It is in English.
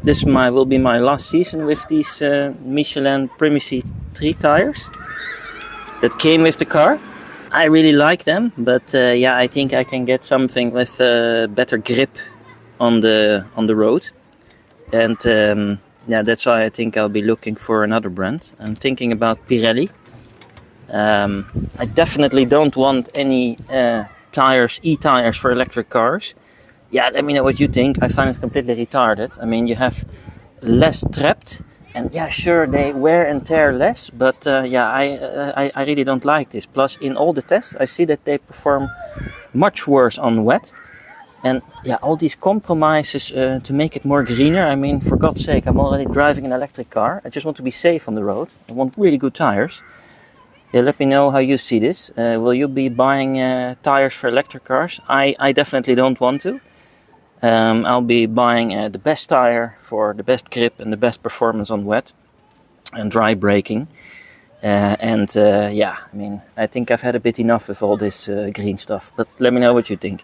This will be my last season with these Michelin Primacy 3 tires that came with the car. I really like them, but yeah, I think I can get something with better grip on the road. And yeah, that's why I think I'll be looking for another brand. I'm thinking about Pirelli. I definitely don't want any e-tires for electric cars. Yeah, let me know what you think. I find it completely retarded. I mean, you have less trapped, and yeah, sure, they wear and tear less, but yeah, I really don't like this. Plus, in all the tests, I see that they perform much worse on wet. And yeah, all these compromises to make it more greener. I mean, for God's sake, I'm already driving an electric car. I just want to be safe on the road. I want really good tires. Yeah, let me know how you see this. Will you be buying tires for electric cars? I definitely don't want to. I'll be buying the best tire for the best grip and the best performance on wet and dry braking. Yeah, I mean, I think I've had a bit enough with all this green stuff. But let me know what you think.